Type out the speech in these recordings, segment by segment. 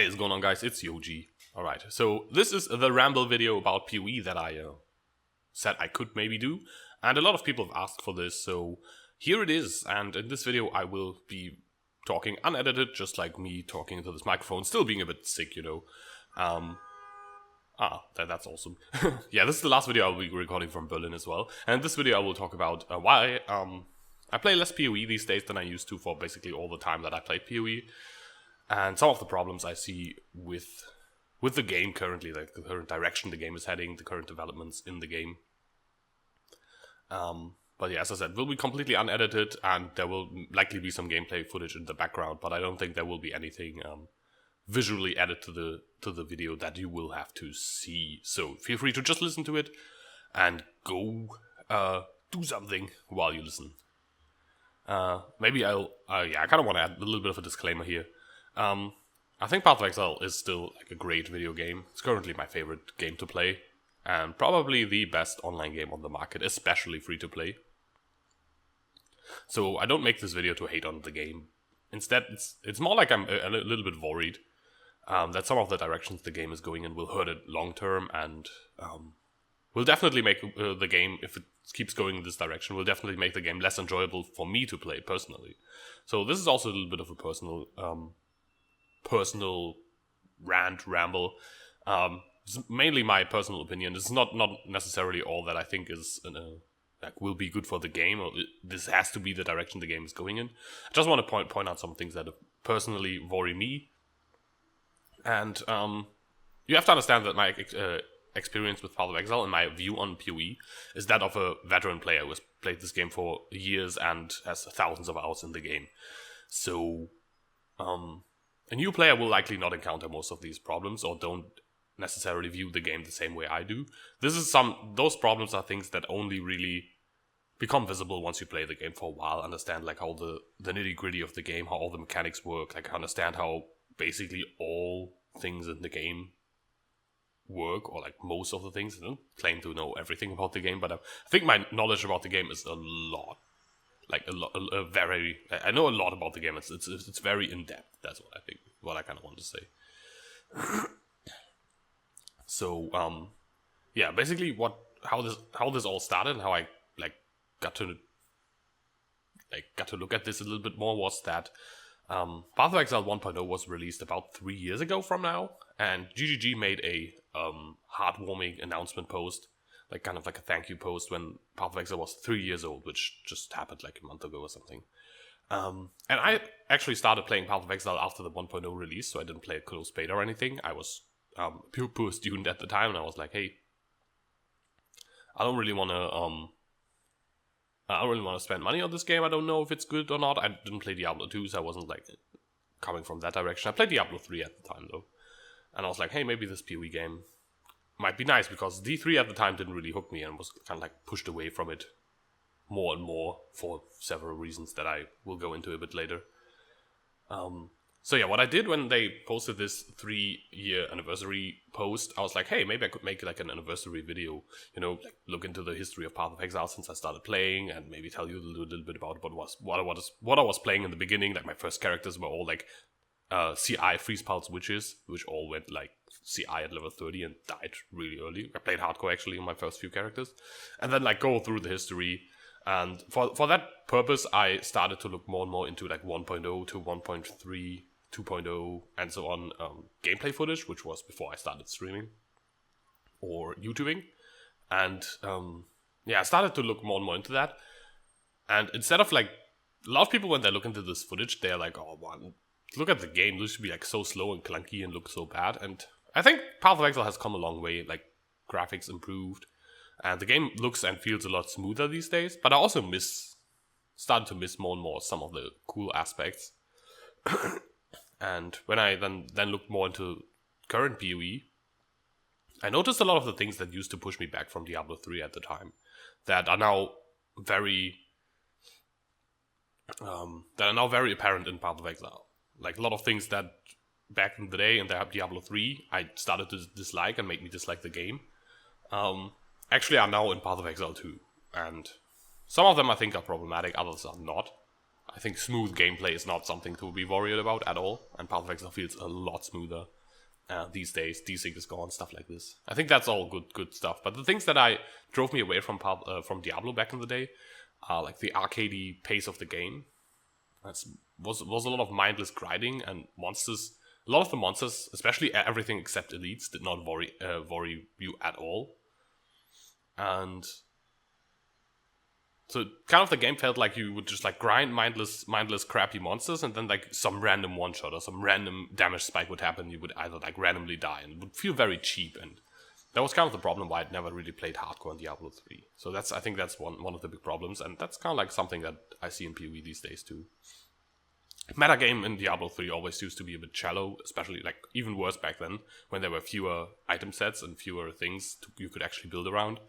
Hey, what's going on, guys? It's Yoji. Alright, so this is the Ramble video about PoE that I said I could maybe do, and a lot of people have asked for this, so here it is. And in this video I will be talking unedited, just like me talking into this microphone, still being a bit sick, you know. That's awesome. Yeah, this is the last video I'll be recording from Berlin as well, and in this video I will talk about why I play less PoE these days than I used to for basically all the time that I played PoE. And some of the problems I see with the game currently, like the current direction the game is heading, the current developments in the game. But yeah, as I said, will be completely unedited, and there will likely be some gameplay footage in the background, but I don't think there will be anything visually added to the video that you will have to see. So feel free to just listen to it and go do something while you listen. Maybe I kind of want to add a little bit of a disclaimer here. I think Path of Exile is still like a great video game. It's currently my favorite game to play, and probably the best online game on the market, especially free to play. So I don't make this video to hate on the game. Instead, it's more like I'm a little bit worried that some of the directions the game is going in will hurt it long term, and will definitely make the game, if it keeps going in this direction, will definitely make the game less enjoyable for me to play personally. So this is also a little bit of a personal ramble. It's mainly my personal opinion. It's not necessarily all that I think is will be good for the game, or this has to be the direction the game is going in. I just want to point out some things that personally worry me. And you have to understand that my experience with Path of Exile and my view on PoE is that of a veteran player who has played this game for years and has thousands of hours in the game. So a new player will likely not encounter most of these problems, or don't necessarily view the game the same way I do. Those problems are things that only really become visible once you play the game for a while, understand like how the nitty-gritty of the game, how all the mechanics work, like understand how basically all things in the game work, or like most of the things. I don't claim to know everything about the game, but I think my knowledge about the game is a lot. Like I know a lot about the game. It's very in depth. That's what I think. What I kind of want to say. So yeah, basically how this all started and how I got to look at this a little bit more was that Path of Exile 1.0 was released about 3 years ago from now, and GGG made a heartwarming announcement post, like kind of like a thank you post, when Path of Exile was 3 years old, which just happened like a month ago or something. And I actually started playing Path of Exile after the 1.0 release, so I didn't play a closed beta or anything. I was a pure student at the time, and I was like, hey, I don't really want to spend money on this game. I don't know if it's good or not. I didn't play Diablo 2, so I wasn't like coming from that direction. I played Diablo 3 at the time though, and I was like, hey, maybe this PoE game might be nice, because D3 at the time didn't really hook me and was kind of like pushed away from it more and more for several reasons that I will go into a bit later. So yeah, what I did when they posted this 3-year anniversary post, I was like, hey, maybe I could make like an anniversary video, you know, like look into the history of Path of Exile since I started playing, and maybe tell you a little bit about what I was playing in the beginning. Like my first characters were all like CI freeze pulse witches, which all went like CI at level 30 and died really early. I played hardcore actually in my first few characters, and then like go through the history. And for that purpose, I started to look more and more into like 1.0 to 1.3, 2.0, and so on gameplay footage, which was before I started streaming or YouTubing. And yeah, I started to look more and more into that. And instead of like, a lot of people, when they look into this footage, they're like, oh man, look at the game, this should be like so slow and clunky and look so bad. And I think Path of Exile has come a long way, like graphics improved, and the game looks and feels a lot smoother these days. But I also started to miss more and more some of the cool aspects. And when I then looked more into current PoE, I noticed a lot of the things that used to push me back from Diablo 3 at the time that are now very apparent in Path of Exile. Like a lot of things that back in the day in Diablo 3 I started to dislike and made me dislike the game, actually are now in Path of Exile 2. And some of them I think are problematic, others are not. I think smooth gameplay is not something to be worried about at all, and Path of Exile feels a lot smoother these days. Desync is gone, stuff like this. I think that's all good stuff. But the things that drove me away from Diablo back in the day are like the arcadey pace of the game. Was a lot of mindless grinding, and monsters. A lot of the monsters, especially everything except elites, did not worry you at all. And so kind of the game felt like you would just like grind mindless crappy monsters, and then like some random one shot or some random damage spike would happen. You would either like randomly die, and it would feel very cheap. And that was kind of the problem why I'd never really played hardcore in Diablo 3. So I think that's one of the big problems, and that's kind of like something that I see in PoE these days too. Metagame in Diablo 3 always used to be a bit shallow, especially like even worse back then when there were fewer item sets and fewer things you could actually build around.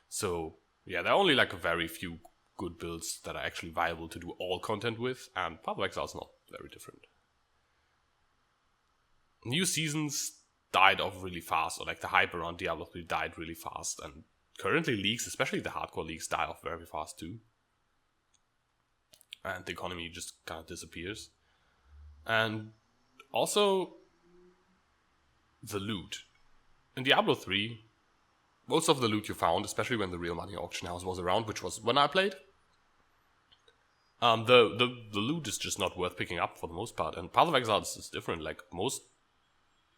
So yeah, there are only like a very few good builds that are actually viable to do all content with, and Path of Exile is not very different. New seasons died off really fast, or like the hype around Diablo 3 died really fast, and currently leagues, especially the hardcore leagues, die off very fast too. And the economy just kind of disappears. And also, the loot. In Diablo 3, most of the loot you found, especially when the real money auction house was around, which was when I played, the loot is just not worth picking up for the most part. And Path of Exile is different. Like most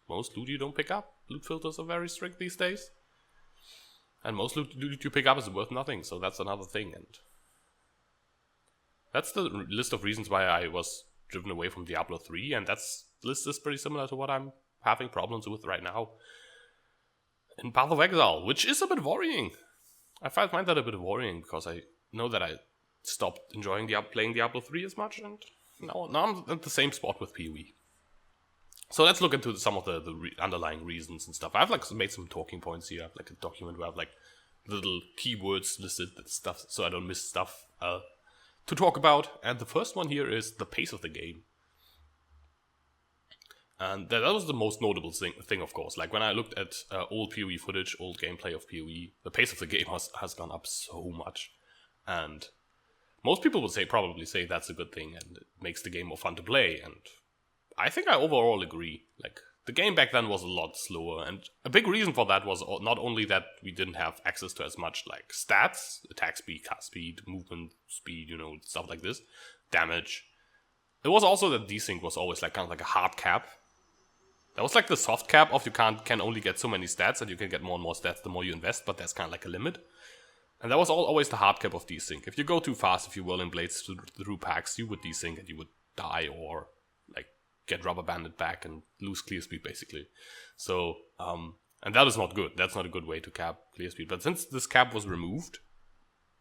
loot you don't pick up. Loot filters are very strict these days. And most loot you pick up is worth nothing, so that's another thing. And that's the list of reasons why I was driven away from Diablo 3, and that's list is pretty similar to what I'm having problems with right now in Path of Exile, which is a bit worrying. I find that a bit worrying because I know that I stopped enjoying playing Diablo 3 as much, and now I'm at the same spot with PoE. So let's look into some of the underlying reasons and stuff. I've like made some talking points here, like a document where I have like little keywords listed and stuff, so I don't miss stuff to talk about. And the first one here is the pace of the game. And that was the most notable thing, of course. Like when I looked at old PoE footage, old gameplay of PoE, the pace of the game has gone up so much. And most people would probably say that's a good thing and it makes the game more fun to play. And I think I overall agree. Like the game back then was a lot slower, and a big reason for that was not only that we didn't have access to as much like stats, attack speed, cast speed, movement speed, stuff like this, damage. It was also that desync was always like kind of like a hard cap. That was like the soft cap of you can only get so many stats, and you can get more and more stats the more you invest, but there's kind of like a limit. And that was always the hard cap of desync. If you go too fast, if you whirling blades through packs, you would desync and you would die or like get rubber banded back and lose clear speed basically. So, and that is not good. That's not a good way to cap clear speed. But since this cap was removed,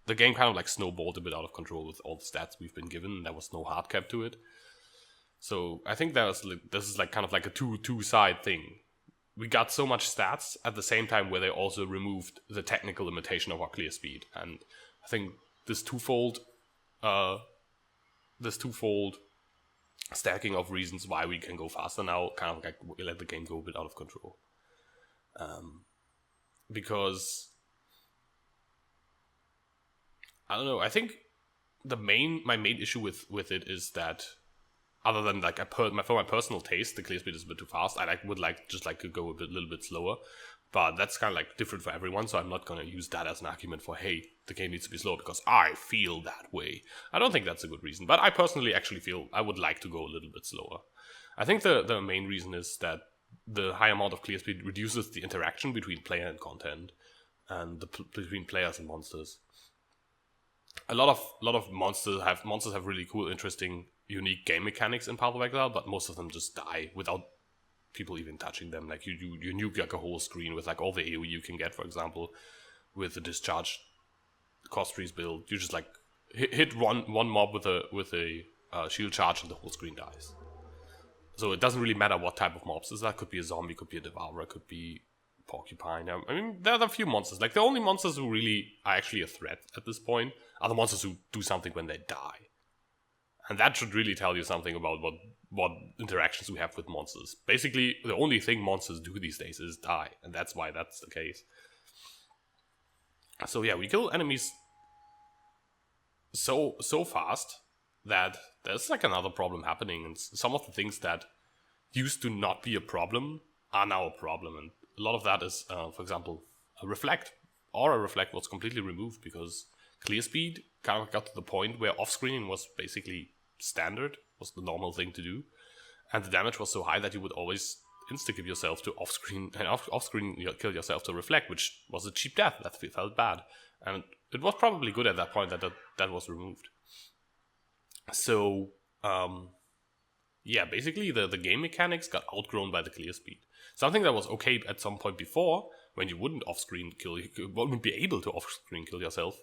the game kind of like snowballed a bit out of control with all the stats we've been given. And there was no hard cap to it. So I think this is like kind of like a two-side thing. We got so much stats at the same time where they also removed the technical limitation of our clear speed. And I think this twofold stacking of reasons why we can go faster now kind of like let the game go a bit out of control. Because I don't know, I think my main issue with it is that other than like for my personal taste, the clear speed is a bit too fast. I would like to go a little bit slower, but that's kind of like different for everyone. So I'm not gonna use that as an argument for hey, the game needs to be slow because I feel that way. I don't think that's a good reason, but I personally actually feel I would like to go a little bit slower. I think the main reason is that the high amount of clear speed reduces the interaction between player and content, and between players and monsters. A lot of monsters have really cool, interesting, unique game mechanics in Path of Exile, but most of them just die without people even touching them. Like you nuke like a whole screen with like all the AoE you can get, for example, with the discharge cost freeze build. You just like hit one mob with a shield charge and the whole screen dies. So it doesn't really matter what type of mobs. That could be a zombie, could be a devourer, could be porcupine. I mean, there are a few monsters. Like the only monsters who really are actually a threat at this point are the monsters who do something when they die. And that should really tell you something about what interactions we have with monsters. Basically, the only thing monsters do these days is die, and that's why that's the case. So yeah, we kill enemies so fast that there's like another problem happening, and some of the things that used to not be a problem are now a problem, and a lot of that is, for example, a reflect was completely removed because Clearspeed kind of got to the point where off-screening was basically standard, was the normal thing to do, and the damage was so high that you would always insta-give yourself to off-screen, and off-screen kill yourself to reflect, which was a cheap death that felt bad, and it was probably good at that point that was removed. So, basically the game mechanics got outgrown by the Clearspeed. Something that was okay at some point before, when you wouldn't wouldn't be able to off-screen kill yourself,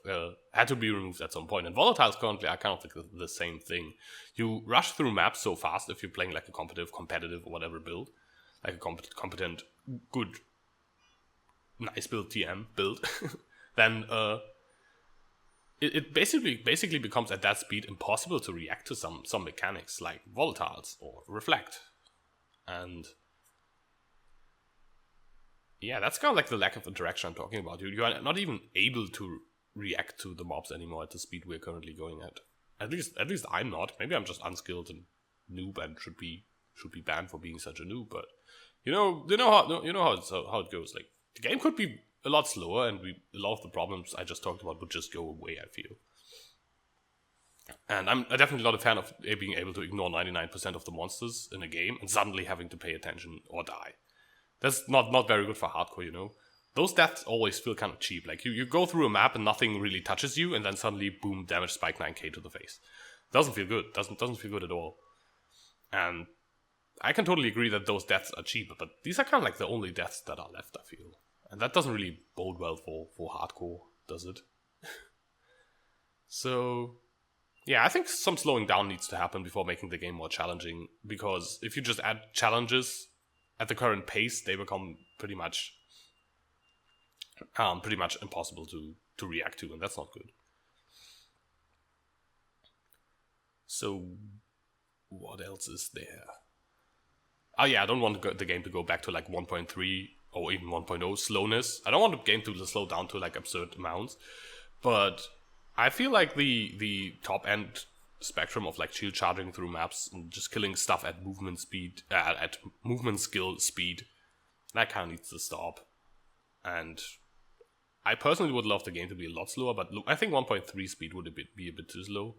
had to be removed at some point. And volatiles currently are kind of like the same thing. You rush through maps so fast if you're playing like a competitive or whatever build, like a competent, good, nice build TM build, then it basically becomes at that speed impossible to react to some mechanics like volatiles or reflect. And yeah, that's kind of like the lack of interaction I'm talking about. You are not even able to react to the mobs anymore at the speed we're currently going at. At least I'm not. Maybe I'm just unskilled and noob and should be banned for being such a noob. But you know how it goes. Like, the game could be a lot slower, and a lot of the problems I just talked about would just go away, I feel. And I'm definitely not a fan of being able to ignore 99% of the monsters in a game and suddenly having to pay attention or die. That's not very good for hardcore, you know? Those deaths always feel kind of cheap. Like, you go through a map and nothing really touches you, and then suddenly, boom, damage spike 9k to the face. Doesn't feel good. Doesn't feel good at all. And I can totally agree that those deaths are cheap, but these are kind of like the only deaths that are left, I feel. And that doesn't really bode well for hardcore, does it? So, yeah, I think some slowing down needs to happen before making the game more challenging, because if you just add challenges at the current pace, they become pretty much impossible to react to, and that's not good. So, what else is there? Oh yeah, I don't want the game to go back to like 1.3 or even 1.0 slowness. I don't want the game to slow down to like absurd amounts, but I feel like the top end spectrum of like shield charging through maps and just killing stuff at movement speed, at movement skill speed, that kind of needs to stop. And I personally would love the game to be a lot slower, but I think 1.3 speed would be a bit too slow.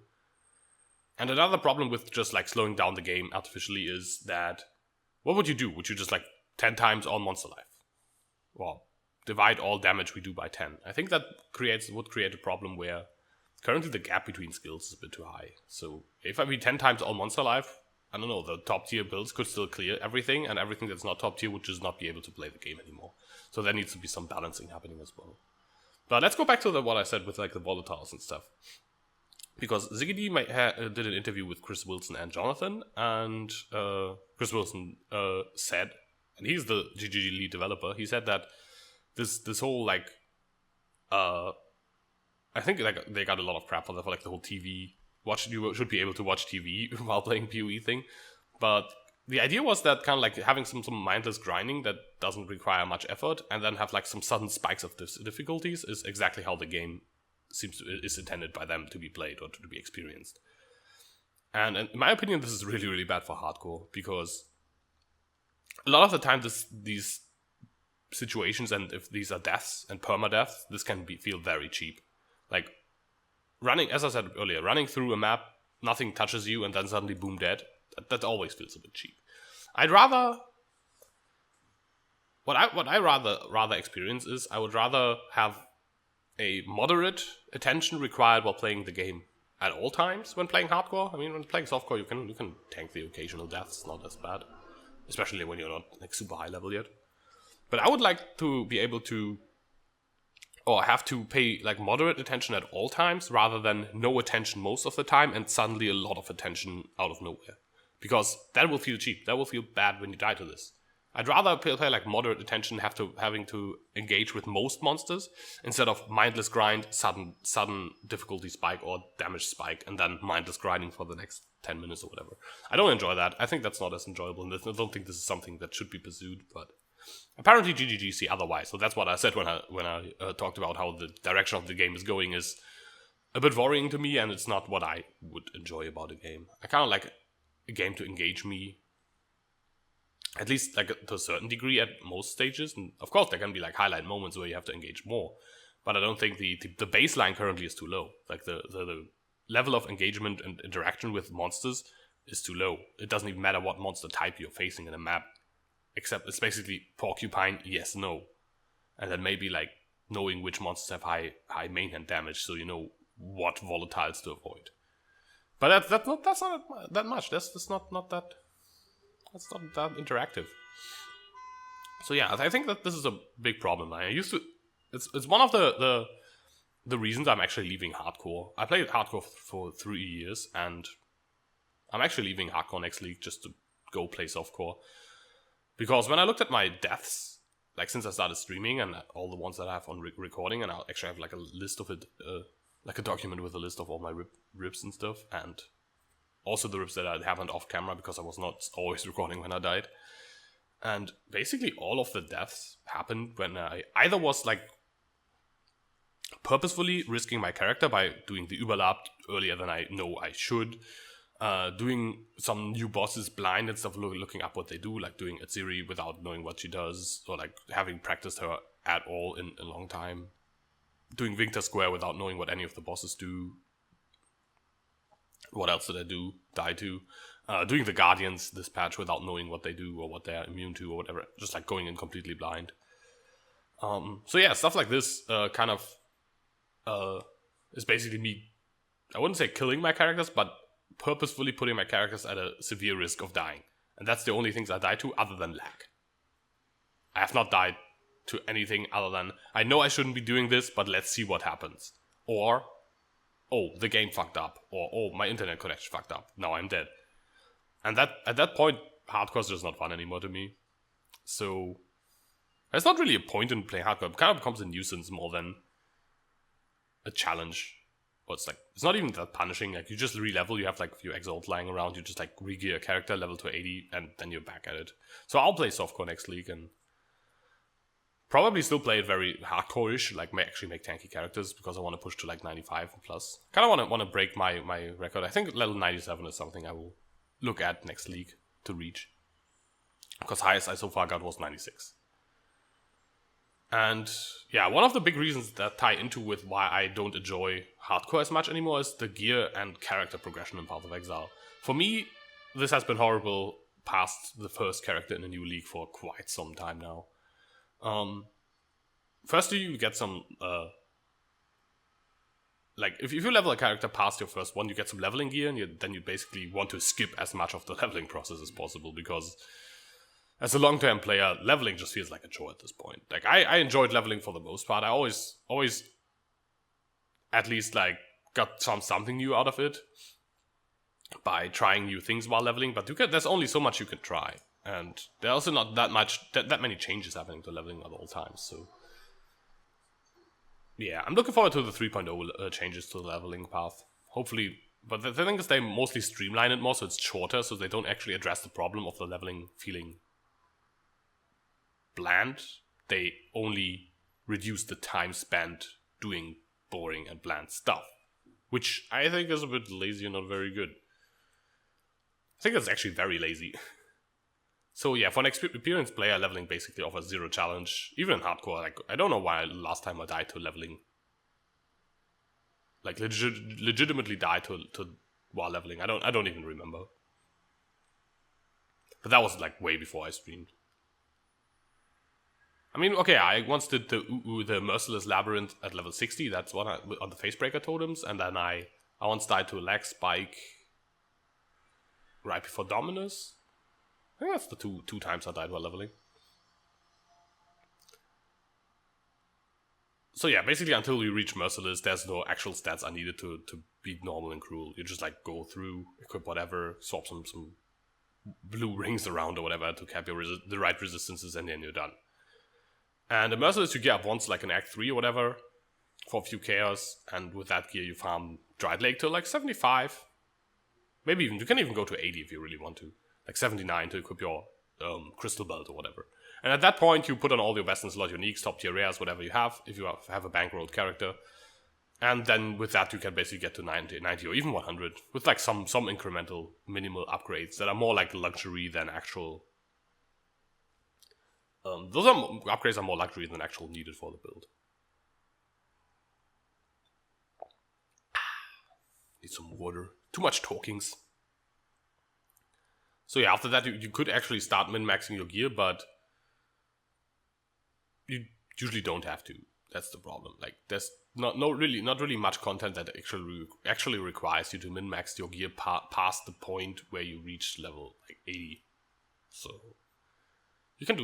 And another problem with just like slowing down the game artificially is that, what would you do? Would you just like 10 times all monster life? Well, divide all damage we do by 10. I think that would create a problem where currently the gap between skills is a bit too high. So if I be 10 times all monster life, I don't know, the top tier builds could still clear everything, and everything that's not top tier would just not be able to play the game anymore. So there needs to be some balancing happening as well. But let's go back to what I said with like the volatiles and stuff. Because Ziggedy did an interview with Chris Wilson and Jonathan, and Chris Wilson said, and he's the GGG lead developer, he said that this whole like, I think like they got a lot of crap for like the whole TV, you should be able to watch TV while playing PoE thing, but the idea was that kind of like having some mindless grinding that doesn't require much effort, and then have like some sudden spikes of difficulties is exactly how the game is intended by them to be played or to be experienced. And in my opinion, this is really, really bad for hardcore, because a lot of the time these situations, and if these are deaths and permadeaths, this can feel very cheap. Like running, as I said earlier, running through a map, nothing touches you, and then suddenly boom, dead. That always feels a bit cheap. I'd rather, what I rather experience is, I would rather have a moderate attention required while playing the game at all times when playing hardcore. I mean, when playing softcore, you can tank the occasional deaths. It's not as bad, especially when you're not like super high level yet. But I would like to be able to, or have to pay like moderate attention at all times, rather than no attention most of the time and suddenly a lot of attention out of nowhere. Because that will feel cheap. That will feel bad when you die to this. I'd rather play like moderate attention, having to engage with most monsters, instead of mindless grind, sudden difficulty spike or damage spike, and then mindless grinding for the next 10 minutes or whatever. I don't enjoy that. I think that's not as enjoyable, and I don't think this is something that should be pursued, but apparently GGG see otherwise. So that's what I said when I talked about how the direction of the game is going is a bit worrying to me, and it's not what I would enjoy about a game. I kind of like a game to engage me, at least like to a certain degree at most stages. And of course, there can be like highlight moments where you have to engage more, but I don't think the baseline currently is too low. Like the level of engagement and interaction with monsters is too low. It doesn't even matter what monster type you're facing in a map, except it's basically porcupine, yes, no, and then maybe like knowing which monsters have high main hand damage, so you know what volatiles to avoid. But that's not that much. That's not that interactive. So yeah, I think that this is a big problem. I used to. It's one of the reasons I'm actually leaving hardcore. I played hardcore for 3 years, and I'm actually leaving hardcore next league just to go play softcore. Because when I looked at my deaths, like since I started streaming and all the ones that I have on recording, and I'll actually have like a list of it, like a document with a list of all my rips and stuff, and also the rips that I haven't off camera because I was not always recording when I died. And basically all of the deaths happened when I either was like purposefully risking my character by doing the Überlap earlier than I know I should, doing some new bosses blind and stuff, looking up what they do, like doing Atsiri without knowing what she does, or like having practiced her at all in a long time, doing Winter Square without knowing what any of the bosses do. What else did I die to? Doing the Guardians this patch without knowing what they do or what they're immune to or whatever, just like going in completely blind. So yeah, stuff like this kind of is basically me, I wouldn't say killing my characters, but purposefully putting my characters at a severe risk of dying. And that's the only things I die to other than lag. I have not died to anything other than, I know I shouldn't be doing this, but let's see what happens. Or, oh, the game fucked up. Or, oh, my internet connection fucked up. Now I'm dead. And that at that point, hardcore is just not fun anymore to me. So, there's not really a point in playing hardcore. It kind of becomes a nuisance more than a challenge. Or it's like, it's not even that punishing. Like, you just re-level, you have like a few exalts lying around, you just like re-gear a character level to 80, and then you're back at it. So I'll play softcore next league, and probably still play it very hardcore-ish, like actually make tanky characters, because I want to push to like 95 and plus. Kind of want to break my record. I think level 97 is something I will look at next league to reach. Because highest I so far got was 96. And yeah, one of the big reasons that tie into with why I don't enjoy hardcore as much anymore is the gear and character progression in Path of Exile. For me, this has been horrible past the first character in a new league for quite some time now. Firstly, you get some like if you level a character past your first one, you get some leveling gear, and then you basically want to skip as much of the leveling process as possible, because as a long-term player, leveling just feels like a chore at this point. Like I enjoyed leveling for the most part. I always at least like got something new out of it by trying new things while leveling, but there's only so much you can try. And there's also not that many changes happening to leveling at all times, so yeah, I'm looking forward to the 3.0 changes to the leveling path. Hopefully, but the thing is they mostly streamline it more, so it's shorter, so they don't actually address the problem of the leveling feeling bland. They only reduce the time spent doing boring and bland stuff, which I think is a bit lazy and not very good. I think it's actually very lazy. So yeah, for an experienced player, leveling basically offers zero challenge. Even in hardcore, like I don't know why last time I died to leveling. Like legitimately died to while leveling. I don't even remember. But that was like way before I streamed. I mean, okay, I once did the Merciless Labyrinth at level 60. That's what on the Facebreaker totems, and then I once died to a lag spike right before Dominus. I think that's the two times I died while leveling. So yeah, basically until you reach Merciless, there's no actual stats I needed to beat normal and cruel. You just like go through, equip whatever, swap some blue rings around or whatever to cap the right resistances, and then you're done. And the Merciless you gear up once like in Act 3 or whatever for a few chaos, and with that gear you farm Dried Lake to like 75. Maybe you can even go to 80 if you really want to. Like 79 to equip your Crystal Belt or whatever. And at that point, you put on all your best in slot, uniques, top tier rares, whatever you have, if you have a bankrolled character. And then with that, you can basically get to 90 or even 100 with like some incremental minimal upgrades that are more like luxury than actual. Upgrades are more luxury than actual needed for the build. Need some water. Too much talkings. So yeah, after that you could actually start min-maxing your gear, but you usually don't have to. That's the problem. Like there's not really much content that actually requires you to min-max your gear past the point where you reach level like 80. So you can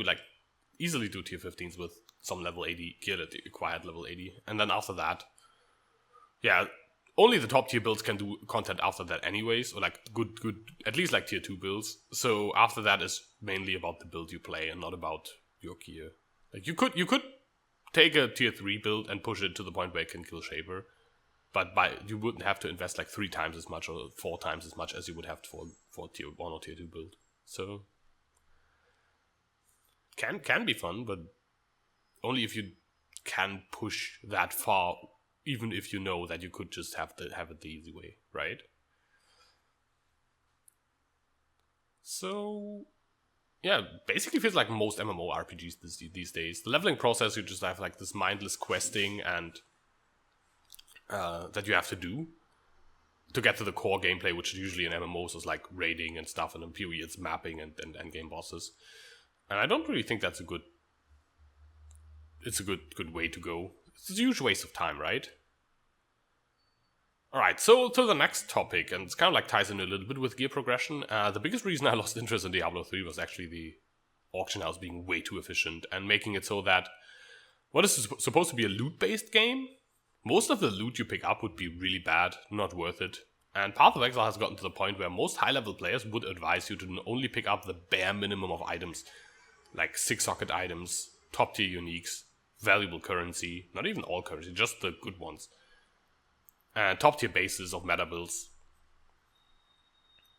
easily do tier 15s with some level 80 gear that acquired level 80, and then after that, yeah, only the top tier builds can do content after that anyways, or like good at least like tier 2 builds. So after that is mainly about the build you play and not about your gear. Like you could take a tier 3 build and push it to the point where it can kill Shaper, but you wouldn't have to invest like 3 times as much or 4 times as much as you would have for tier 1 or tier 2 build. So can be fun, but only if you can push that far, even if you know that you could just have it the easy way, right? So yeah, basically feels like most MMORPGs these days. The leveling process, you just have like this mindless questing and that you have to do to get to the core gameplay, which usually in MMOs is like raiding and stuff, and in PoE it's mapping and endgame bosses. And I don't really think that's a good way to go. It's a huge waste of time, right? Alright, so to the next topic, and it's kind of like ties in a little bit with gear progression. The biggest reason I lost interest in Diablo 3 was actually the auction house being way too efficient and making it so that what is supposed to be a loot-based game, most of the loot you pick up would be really bad, not worth it. And Path of Exile has gotten to the point where most high-level players would advise you to only pick up the bare minimum of items, like 6-socket items, top-tier uniques, valuable currency, not even all currency, just the good ones, and top-tier bases of meta builds.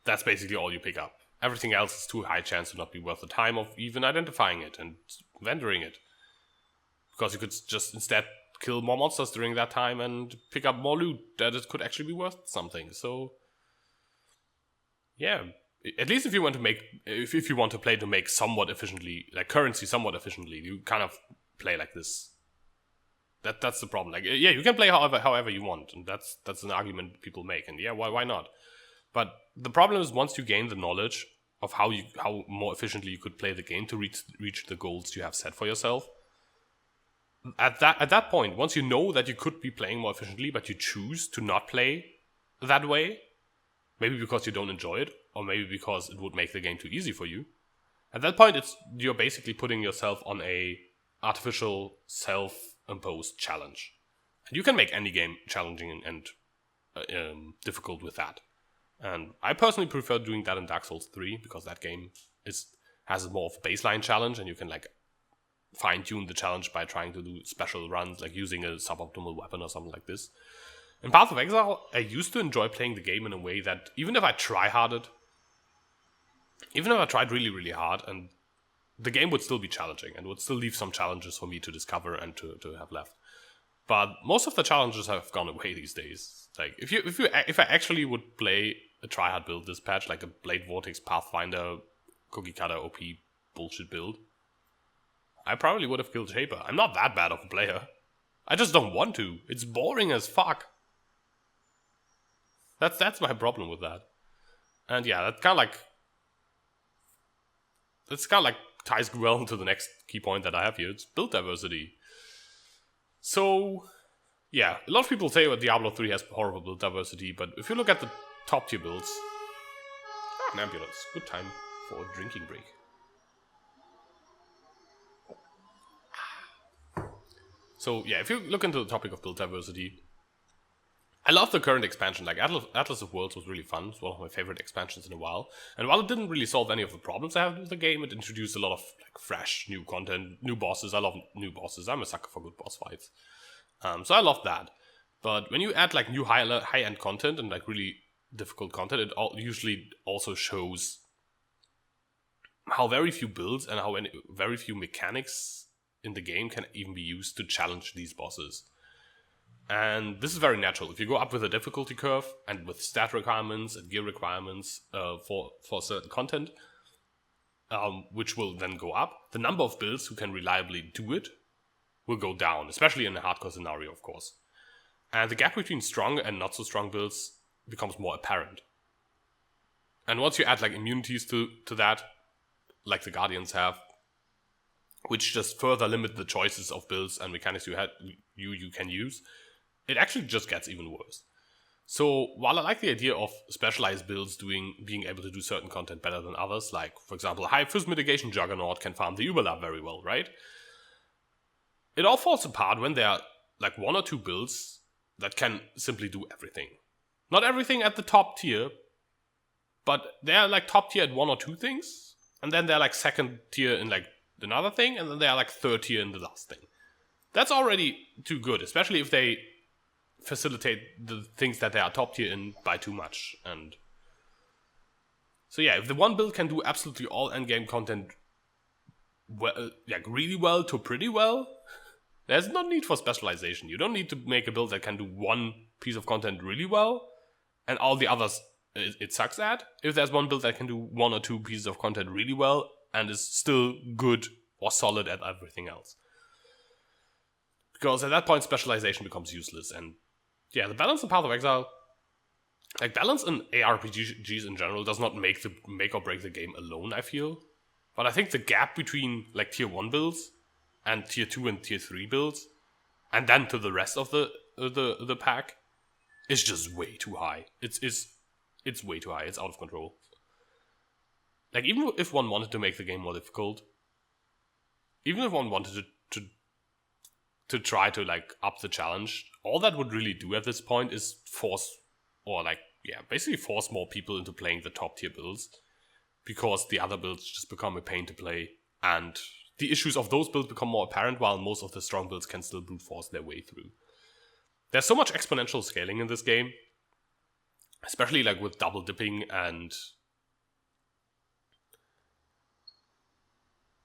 That's basically all you pick up. Everything else is too high chance to not be worth the time of even identifying it and vendoring it. Because you could just instead kill more monsters during that time and pick up more loot that it could actually be worth something. So yeah, at least if you want to play to make somewhat efficiently, like currency somewhat efficiently, you kind of play like this. That's the problem. Like, yeah, you can play however you want, and that's an argument people make, and yeah, why not? But the problem is once you gain the knowledge of how more efficiently you could play the game to reach the goals you have set for yourself. At that point, once you know that you could be playing more efficiently, but you choose to not play that way, maybe because you don't enjoy it, or maybe because it would make the game too easy for you. At that point, you're basically putting yourself on a artificial self-imposed challenge. And you can make any game challenging and difficult with that. And I personally prefer doing that in Dark Souls 3 because that game has more of a baseline challenge, and you can like fine-tune the challenge by trying to do special runs, like using a suboptimal weapon or something like this. In Path of Exile, I used to enjoy playing the game in a way that even if I tried really, really hard, and the game would still be challenging and would still leave some challenges for me to discover and to have left. But most of the challenges have gone away these days. Like if I actually would play a tryhard build this patch, like a Blade Vortex Pathfinder cookie cutter OP bullshit build, I probably would have killed Shaper. I'm not that bad of a player. I just don't want to. It's boring as fuck. That's my problem with that. And yeah, that's kind of like ties well into the next key point that I have here. It's build diversity. So yeah, a lot of people say that Diablo 3 has horrible build diversity, but if you look at the top tier builds, an ambulance, good time for a drinking break. So yeah, if you look into the topic of build diversity, I love the current expansion. Like Atlas of Worlds was really fun. It's one of my favorite expansions in a while. And while it didn't really solve any of the problems I have with the game, it introduced a lot of like fresh new content, new bosses. I love new bosses. I'm a sucker for good boss fights. So I love that. But when you add like new high-end content and like really difficult content, it usually also shows how very few builds and how very few mechanics in the game can even be used to challenge these bosses. And this is very natural. If you go up with a difficulty curve and with stat requirements and gear requirements for certain content, which will then go up, the number of builds who can reliably do it will go down, especially in a hardcore scenario, of course. And the gap between strong and not so strong builds becomes more apparent. And once you add like immunities to that, like the Guardians have, which just further limit the choices of builds and mechanics you can use, it actually just gets even worse. So while I like the idea of specialized builds being able to do certain content better than others, like for example, a high fizz mitigation Juggernaut can farm the Uberlab very well, right? It all falls apart when there are like one or two builds that can simply do everything. Not everything at the top tier, but they're like top tier at one or two things, and then they're like second tier in like another thing, and then they're like third tier in the last thing. That's already too good, especially if they facilitate the things that they are top tier in by too much. And so yeah, if the one build can do absolutely all endgame content well, like really well to pretty well, there's no need for specialization. You don't need to make a build that can do one piece of content really well and all the others it sucks at. If there's one build that can do one or two pieces of content really well and is still good or solid at everything else. Because at that point, specialization becomes useless. And yeah, the balance in Path of Exile, like balance in ARPGs in general, does not make or break the game alone, I feel. But I think the gap between like tier 1 builds and tier 2 and tier 3 builds, and then to the rest of the pack, is just way too high. It's way too high. It's out of control. Like, even if one wanted to make the game more difficult, even if one wanted to try to like up the challenge, all that would really do at this point is basically force more people into playing the top tier builds, because the other builds just become a pain to play, and the issues of those builds become more apparent, while most of the strong builds can still brute force their way through. There's so much exponential scaling in this game, especially like with double dipping and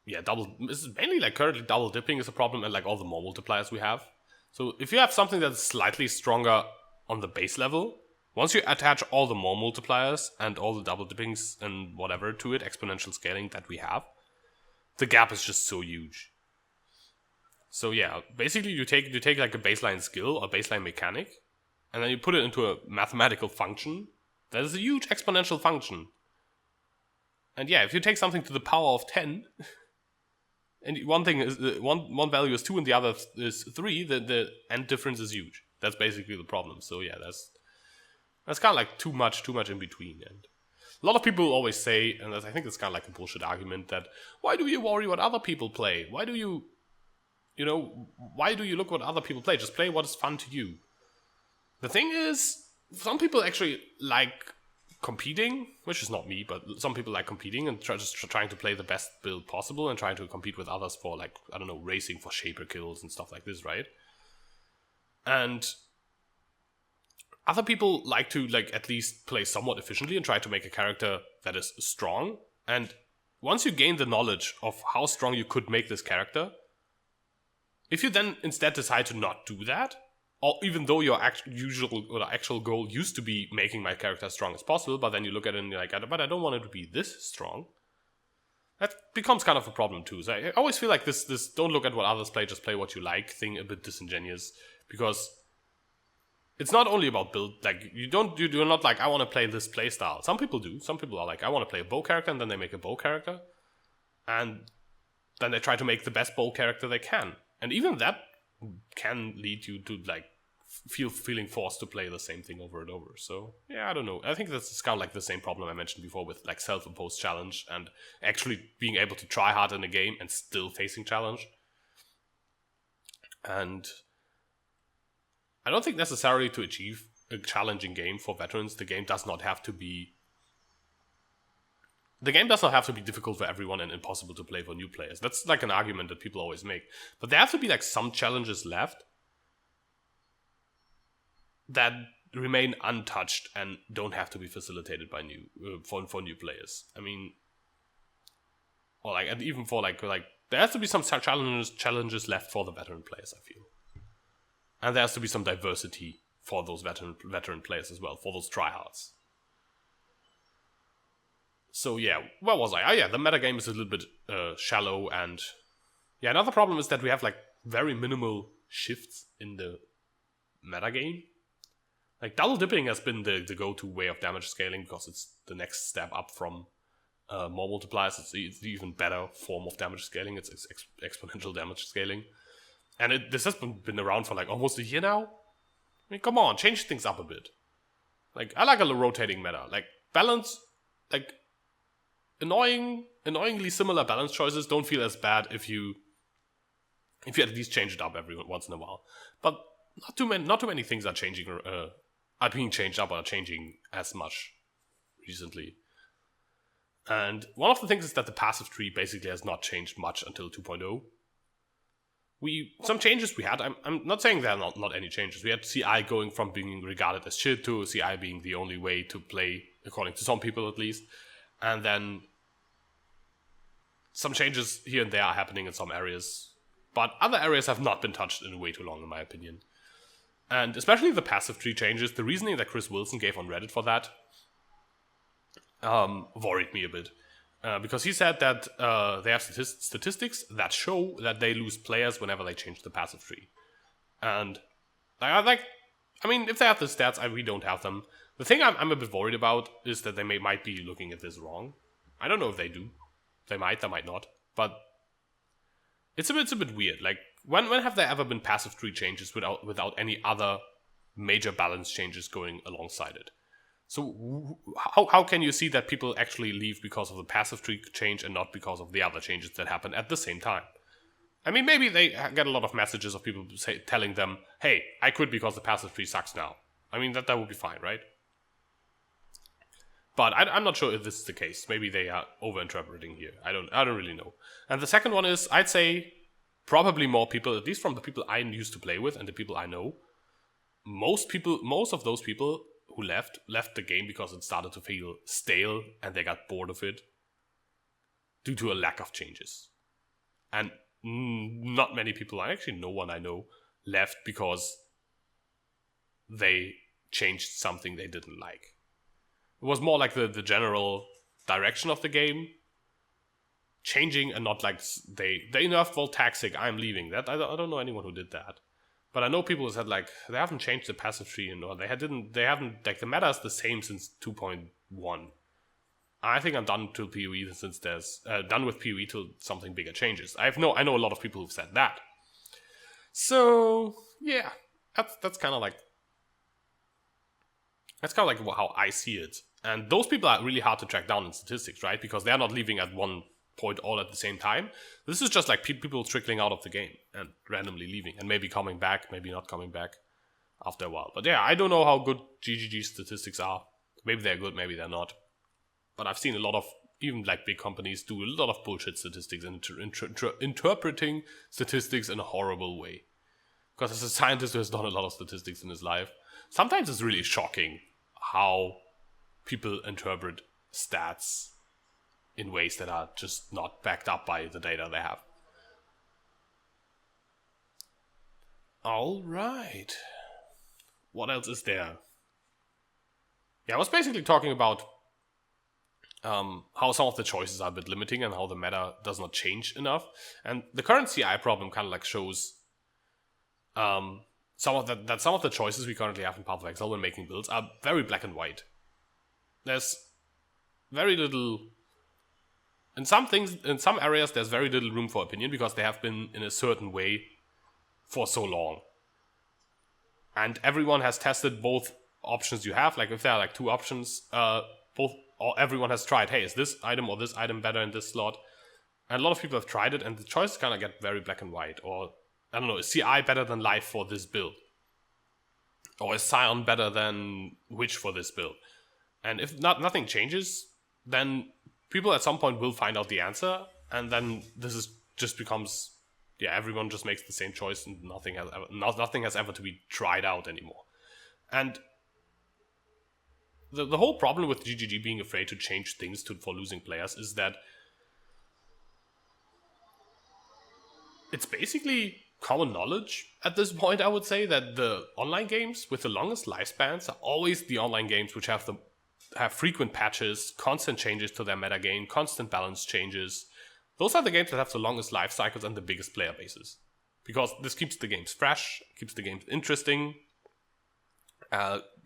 it's mainly like currently double dipping is a problem, and like all the more multipliers we have. So if you have something that's slightly stronger on the base level, once you attach all the more multipliers and all the double dippings and whatever to it, exponential scaling that we have, the gap is just so huge. So yeah, basically you take like a baseline skill or baseline mechanic, and then you put it into a mathematical function that is a huge exponential function. And yeah, if you take something to the power of 10, and one thing is one value is 2 and the other is 3, the end difference is huge. That's basically the problem. So yeah, that's kind of like too much in between. And a lot of people always say, and I think it's kind of like a bullshit argument, that why do you worry what other people play? Why do you look what other people play? Just play what is fun to you. The thing is, some people actually like competing, which is not me, but some people like competing and trying to play the best build possible and trying to compete with others for, like, I don't know, racing for shaper kills and stuff like this, right? And other people like to, like, at least play somewhat efficiently and try to make a character that is strong. And once you gain the knowledge of how strong you could make this character, if you then instead decide to not do that, or even though your actual goal used to be making my character as strong as possible, but then you look at it and you're like, but I don't want it to be this strong, that becomes kind of a problem too. So I always feel like this don't look at what others play, just play what you like thing a bit disingenuous, because it's not only about build. Like, you're not like, I want to play this playstyle. Some people do. Some people are like, I want to play a bow character, and then they make a bow character, and then they try to make the best bow character they can. And even that can lead you to, like, feeling forced to play the same thing over and over. So yeah, I don't know. I think that's kind of like the same problem I mentioned before with, like, self-imposed challenge and actually being able to try hard in a game and still facing challenge. And I don't think necessarily to achieve a challenging game for veterans, the game does not have to be difficult for everyone and impossible to play for new players. That's like an argument that people always make. But there have to be, like, some challenges left that remain untouched and don't have to be facilitated by for new players. I mean, or like, and even for like there has to be some challenges left for the veteran players, I feel. And there has to be some diversity for those veteran players as well, for those tryhards. So yeah, where was I? Oh yeah, the metagame is a little bit shallow, and yeah, another problem is that we have like very minimal shifts in the metagame. Like double dipping has been the go-to way of damage scaling because it's the next step up from more multipliers. It's the even better form of damage scaling. It's exponential damage scaling, and this has been around for like almost a year now. I mean, come on, change things up a bit. Like I like a rotating meta, like balance, like annoyingly similar balance choices don't feel as bad if you at least change it up every once in a while. But not too many things are changing, are being changed up or are changing as much recently. And one of the things is that the passive tree basically has not changed much until 2.0. Some changes we had. I'm not saying there are not any changes. We had CI going from being regarded as shit to CI being the only way to play, according to some people at least. And then some changes here and there are happening in some areas, but other areas have not been touched in way too long, in my opinion. And especially the passive tree changes, the reasoning that Chris Wilson gave on Reddit for that worried me a bit. Because he said that they have statistics that show that they lose players whenever they change the passive tree. And I mean, if they have the stats, we don't have them. The thing I'm a bit worried about is that they might be looking at this wrong. I don't know if they do. They might not. But it's a bit weird. Like, when have there ever been passive tree changes without any other major balance changes going alongside it? So how can you see that people actually leave because of the passive tree change and not because of the other changes that happen at the same time? I mean, maybe they get a lot of messages of people telling them, hey, I quit because the passive tree sucks now. I mean, that would be fine, right? But I'm not sure if this is the case. Maybe they are overinterpreting here. I don't really know. And the second one is, I'd say probably more people, at least from the people I used to play with and the people I know, most of those people who left the game because it started to feel stale and they got bored of it due to a lack of changes. And not many people, actually no one I know, left because they changed something they didn't like. It was more like the general direction of the game changing, and not like they nerfed Voltaxic, I'm leaving. That I don't know anyone who did that. But I know people who said like they haven't changed the passive tree, or they haven't like the meta is the same since 2.1. I think I'm done till PoE since there's done with PoE till something bigger changes. I know a lot of people who've said that. So yeah, that's kind of like how I see it. And those people are really hard to track down in statistics, right? Because they're not leaving at one point all at the same time. This is just like people trickling out of the game and randomly leaving and maybe coming back, maybe not coming back after a while. But yeah, I don't know how good GGG statistics are. Maybe they're good, maybe they're not. But I've seen a lot of, even like big companies, do a lot of bullshit statistics and interpreting statistics in a horrible way. Because as a scientist who has done a lot of statistics in his life, sometimes it's really shocking how people interpret stats in ways that are just not backed up by the data they have. Alright. What else is there? Yeah, I was basically talking about how some of the choices are a bit limiting and how the meta does not change enough. And the current CI problem kind of like shows some of the choices we currently have in Path of Exile when making builds are very black and white. There's very little... In some areas, there's very little room for opinion because they have been in a certain way for so long. And everyone has tested both options you have. Like if there are like two options, everyone has tried, hey, is this item or this item better in this slot? And a lot of people have tried it, and the choices kind of get very black and white. Or, I don't know, is CI better than Life for this build? Or is Scion better than Witch for this build? And if nothing changes, then people at some point will find out the answer, and then just becomes, everyone just makes the same choice, and nothing has ever to be tried out anymore. And the whole problem with GGG being afraid to change things for losing players is that it's basically common knowledge at this point, I would say, that the online games with the longest lifespans are always the online games which have frequent patches, constant changes to their metagame, constant balance changes. Those are the games that have the longest life cycles and the biggest player bases. Because this keeps the games fresh, keeps the games interesting,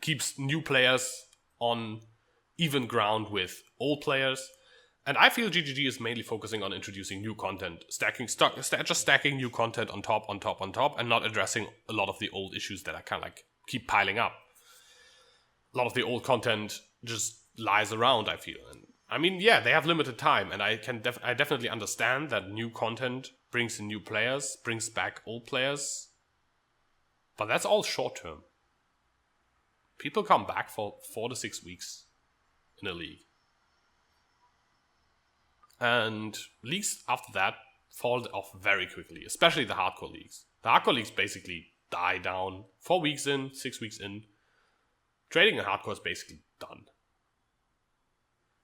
keeps new players on even ground with old players. And I feel GGG is mainly focusing on introducing new content, just stacking new content on top, and not addressing a lot of the old issues that I kind of like keep piling up. A lot of the old content just lies around, I feel. And I mean, yeah, they have limited time, and I definitely understand that new content brings in new players, brings back old players, but that's all short term. People come back for 4 to 6 weeks in a league. And leagues after that fall off very quickly, especially the hardcore leagues. The hardcore leagues basically die down 4 weeks in, 6 weeks in. Trading in hardcore is basically done.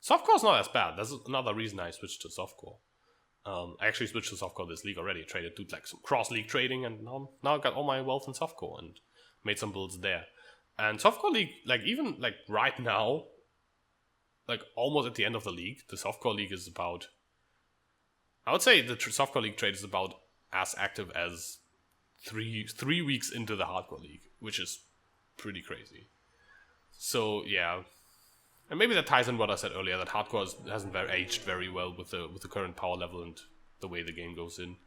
Softcore is not as bad. That's another reason I switched to softcore. I actually switched to softcore this league already. I traded to like some cross-league trading, and now I got all my wealth in softcore and made some builds there. And softcore league, like even like right now, like almost at the end of the league, the softcore league is about, I would say the softcore league trade is about as active as three weeks into the hardcore league, which is pretty crazy. So yeah, and maybe that ties in what I said earlier, that hardcore hasn't aged very well with the current power level and the way the game goes in.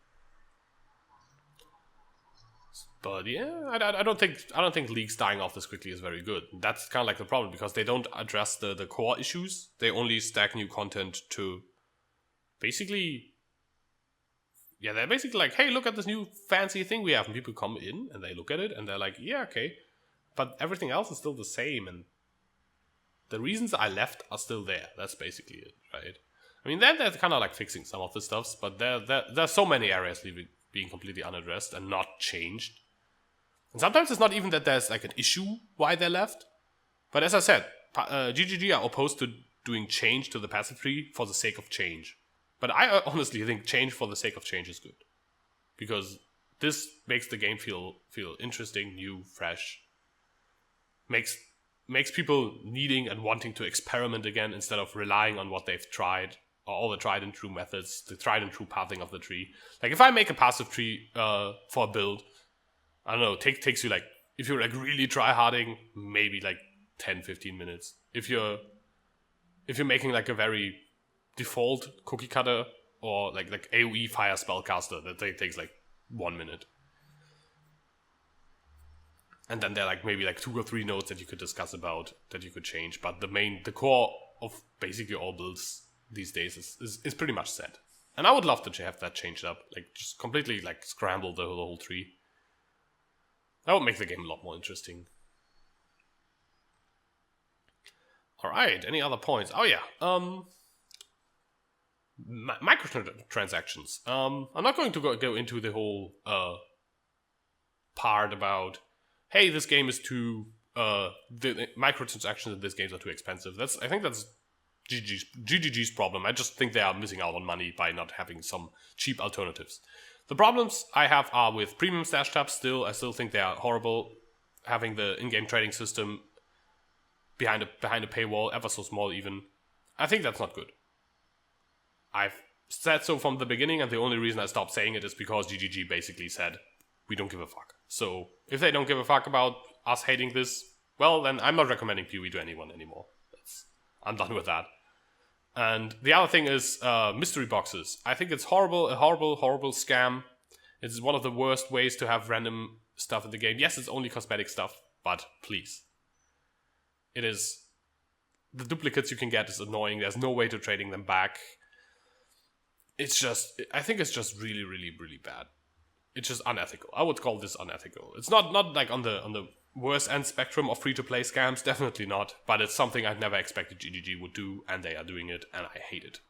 But yeah, I don't think leagues dying off this quickly is very good. That's kind of like the problem, because they don't address the core issues. They only stack new content to basically, yeah, they're basically like, hey, look at this new fancy thing we have, and people come in and they look at it and they're like, yeah, okay, but everything else is still the same, and the reasons I left are still there. That's basically it, right? I mean, they're kind of like fixing some of the stuffs, but there's so many areas being completely unaddressed and not changed. And sometimes it's not even that there's like an issue why they left. But as I said, GGG are opposed to doing change to the passive tree for the sake of change. But I honestly think change for the sake of change is good. Because this makes the game feel interesting, new, fresh. Makes people needing and wanting to experiment again instead of relying on what they've tried, or all the tried and true methods, the tried and true pathing of the tree. Like if I make a passive tree for a build, I don't know, takes you like, if you're like really try-harding, maybe like 10-15 minutes. If you're making like a very default cookie cutter or like AoE fire spellcaster, that takes like 1 minute. And then there are like maybe like 2 or 3 nodes that you could discuss about, that you could change. But the core of basically all builds these days is pretty much set. And I would love to have that changed up, like just completely like scramble the whole tree. That would make the game a lot more interesting. Alright, any other points? Oh yeah, microtransactions. I'm not going to go into the whole part about, hey, this game is too, the microtransactions in this game are too expensive. I think that's GGG's problem. I just think they are missing out on money by not having some cheap alternatives. The problems I have are with premium stash tabs still. I still think they are horrible. Having the in-game trading system behind a paywall, ever so small even, I think that's not good. I've said so from the beginning, and the only reason I stopped saying it is because GGG basically said, we don't give a fuck. So if they don't give a fuck about us hating this, well, then I'm not recommending PoE to anyone anymore. I'm done with that. And the other thing is mystery boxes. I think it's a horrible scam. It's one of the worst ways to have random stuff in the game. Yes, it's only cosmetic stuff, but please. It is... The duplicates you can get is annoying. There's no way to trading them back. It's just... I think it's just really, really, really bad. It's just unethical. I would call this unethical. It's not like on the worst end spectrum of free-to-play scams, definitely not, but it's something I've never expected GGG would do, and they are doing it, and I hate it.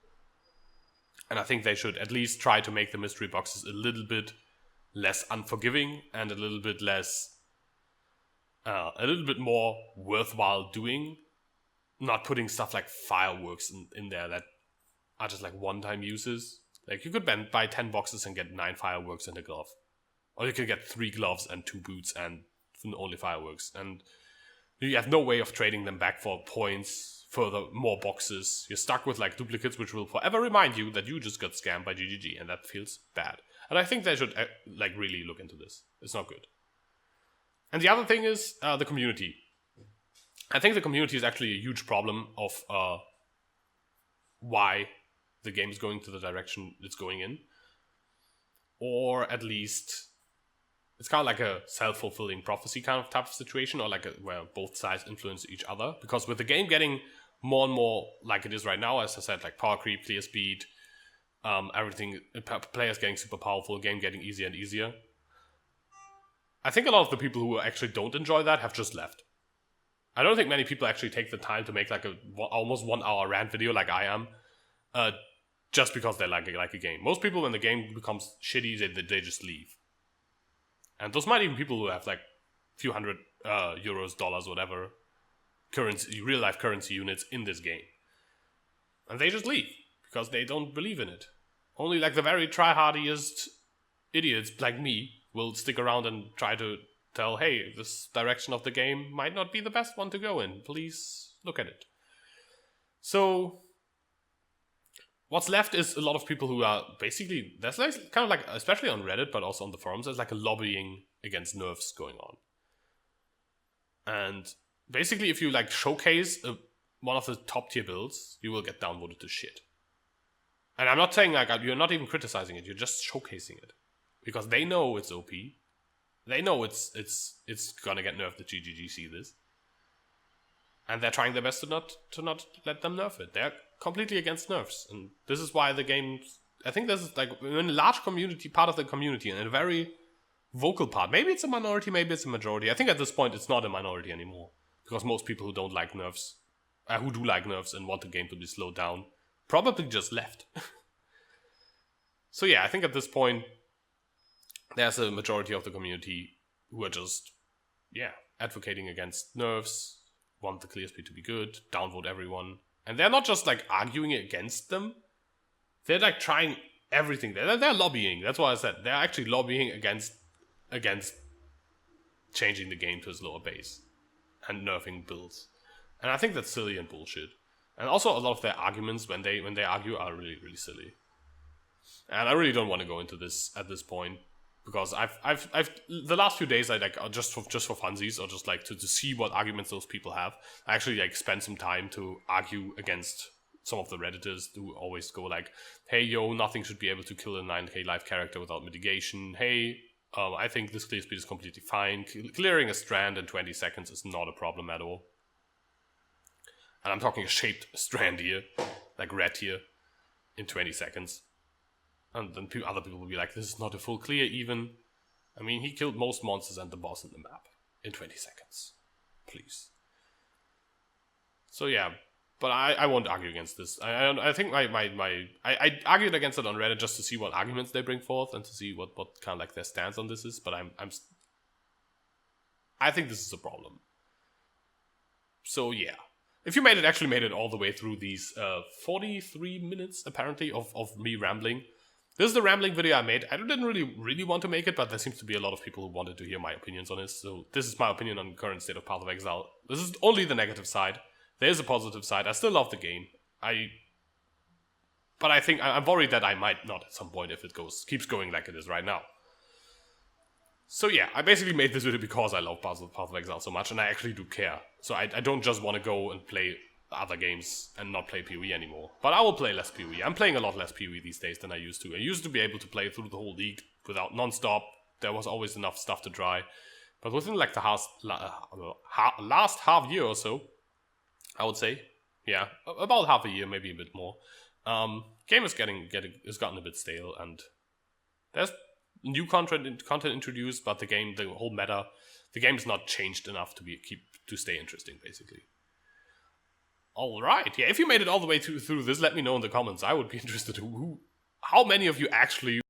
And I think they should at least try to make the mystery boxes a little bit less unforgiving and a little bit more worthwhile doing. Not putting stuff like fireworks in there that are just like one-time uses. Like, you could buy 10 boxes and get 9 fireworks and a glove. Or you can get 3 gloves and 2 boots and only fireworks. And you have no way of trading them back for points, further, more boxes. You're stuck with like duplicates, which will forever remind you that you just got scammed by GGG, and that feels bad. And I think they should like really look into this. It's not good. And the other thing is the community. I think the community is actually a huge problem of why the game is going to the direction it's going in. Or at least it's kind of like a self-fulfilling prophecy kind of type of situation, or like where both sides influence each other. Because with the game getting more and more like it is right now, as I said, like power creep, clear speed, everything, players getting super powerful, game getting easier and easier. I think a lot of the people who actually don't enjoy that have just left. I don't think many people actually take the time to make like a almost 1 hour rant video like I am, just because they like a game. Most people, when the game becomes shitty, they just leave. And those might even be people who have like a few hundred euros, dollars, whatever, currency, real life currency units in this game. And they just leave because they don't believe in it. Only like the very try-hardiest idiots like me will stick around and try to tell, hey, this direction of the game might not be the best one to go in. Please look at it. So what's left is a lot of people who are basically, there's like, kind of like, especially on Reddit, but also on the forums, there's like a lobbying against nerfs going on. And basically, if you like showcase one of the top tier builds, you will get downvoted to shit. And I'm not saying like, you're not even criticizing it, you're just showcasing it. Because they know it's OP. They know it's gonna get nerfed if GGG see this. And they're trying their best to not let them nerf it. They're completely against nerfs. And this is why the game, I think this is like in a large community, part of the community, and a very vocal part. Maybe it's a minority, maybe it's a majority. I think at this point it's not a minority anymore. Because most people who don't like nerfs, who do like nerfs and want the game to be slowed down, probably just left. So yeah, I think at this point, there's a majority of the community who are just, advocating against nerfs, want the clear speed to be good, downvote everyone. And they're not just like arguing against them. They're like trying everything. They're lobbying. That's what I said. They're actually lobbying against changing the game to a slower pace and nerfing builds. And I think that's silly and bullshit. And also a lot of their arguments when they argue are really, really silly. And I really don't want to go into this at this point. Because I've the last few days I like just for funsies, or just like to see what arguments those people have. I actually like spend some time to argue against some of the Redditors who always go like, hey yo, nothing should be able to kill a 9k life character without mitigation. Hey, I think this clear speed is completely fine. Clearing a strand in 20 seconds is not a problem at all. And I'm talking a shaped strand here, like red here, in 20 seconds. And then other people will be like, this is not a full clear even. I mean, he killed most monsters and the boss in the map in 20 seconds. Please. So yeah, but I won't argue against this. I think I argued against it on Reddit just to see what arguments they bring forth and to see what kind of like their stance on this is. But I think this is a problem. So yeah. If you actually made it all the way through these 43 minutes, apparently, of me rambling. This is the rambling video I made. I didn't really want to make it, but there seems to be a lot of people who wanted to hear my opinions on this. So this is my opinion on the current state of Path of Exile. This is only the negative side. There is a positive side. I still love the game. But I think I'm worried that I might not at some point if it keeps going like it is right now. So yeah, I basically made this video because I love Path of Exile so much, and I actually do care. So I don't just want to go and play other games and not play PoE anymore. But I will play less PoE. I'm playing a lot less PoE these days than I used to. I used to be able to play through the whole league without non-stop. There was always enough stuff to try. But within like the last half year or so, I would say, yeah, about half a year, maybe a bit more, game is gotten a bit stale, and there's new content introduced, but the whole meta, the game is not changed enough to stay interesting, basically. Alright, yeah, if you made it all the way through this, let me know in the comments. I would be interested how many of you actually